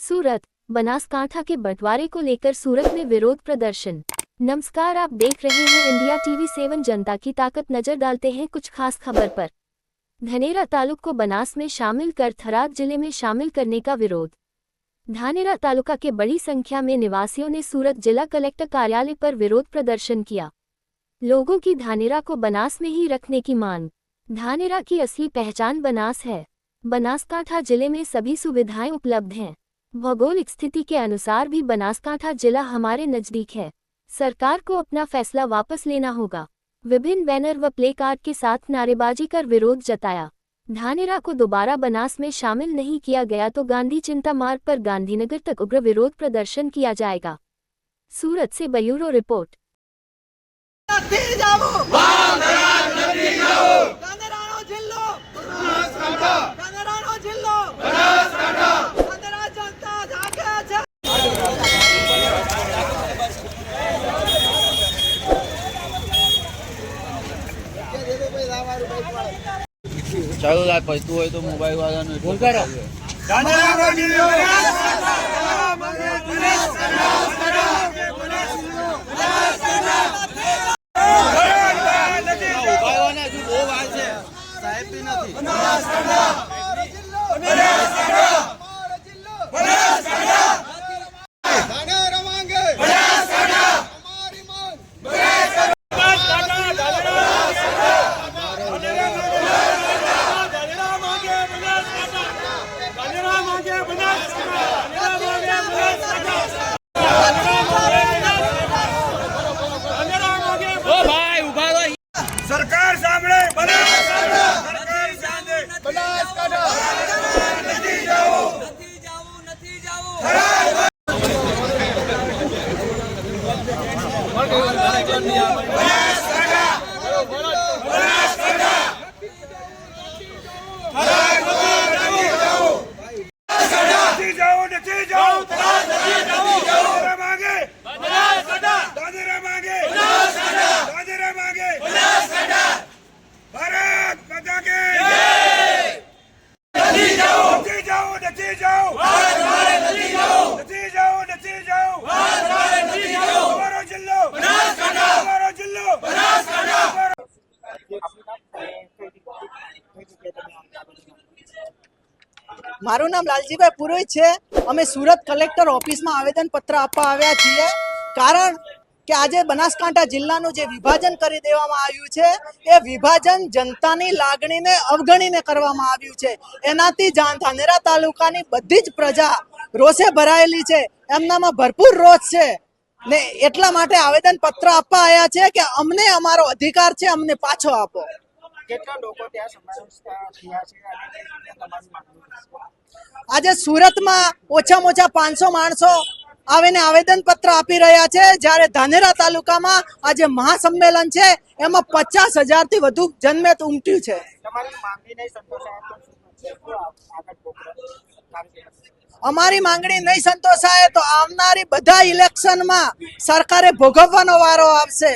सूरत, बनासकांठा के बंटवारे को लेकर सूरत में विरोध प्रदर्शन। नमस्कार, आप देख रहे हैं इंडिया टीवी 7 जनता की ताकत। नजर डालते हैं कुछ खास खबर पर। धानेरा तालुक को बनास में शामिल कर थराद जिले में शामिल करने का विरोध। धानेरा तालुका के बड़ी संख्या में निवासियों ने सूरत जिला कलेक्टर कार्यालय पर विरोध प्रदर्शन किया। लोगों की धानेरा को बनास में ही रखने की मांग। धानेरा की असली पहचान बनास है। बनासकांठा जिले में सभी सुविधाएं उपलब्ध हैं। भौगोलिक स्थिति के अनुसार भी बनासकांठा जिला हमारे नजदीक है। सरकार को अपना फैसला वापस लेना होगा। विभिन्न बैनर व प्ले कार्ड के साथ नारेबाजी कर विरोध जताया। धानेरा को दोबारा बनास में शामिल नहीं किया गया तो गांधी चिंता मार्ग पर गांधीनगर तक उग्र विरोध प्रदर्शन किया जाएगा। सूरत से ब्यूरो रिपोर्ट। ચાલો લાગ પૈતું હોય તો મોબાઈલ વાળાને ફોન કરો। सरकार सामने सरकार सामने बनासकांठा નથી જાવું મારું નામ લાલજીભાઈ પુરોહિત છે। અમે સુરત કલેક્ટર ઓફિસમાં આવેદનપત્ર આપવા આવ્યા છીએ, કારણ કે આજે બનાસકાંઠા જિલ્લાનું જે વિભાજન કરી દેવામાં આવ્યું છે એ વિભાજન જનતાની લાગણીને અવગણીને કરવામાં આવ્યું છે। એનાથી ધાનેરા તાલુકાની બધી જ પ્રજા રોષે ભરાયેલી છે, એમનામાં ભરપૂર રોષ છે ને એટલા માટે આવેદનપત્ર આપવા આવ્યા છે કે અમને અમારો અધિકાર છે, અમને પાછો આપો। આજે સુરતમાં ઓછામાં ઓછા 500 માણસો આવીને આવેદનપત્ર આપી રહ્યા છે, જ્યારે ધાનેરા તાલુકામાં આજે મહાસંમેલન છે એમાં 50,000 થી વધુ જનમેદ ઉમટ્યું છે। અમારી માંગણી નહીં સંતોષાય તો આવનારી બધા ઇલેક્શનમાં સરકારે ભોગવવાનો વારો આવશે।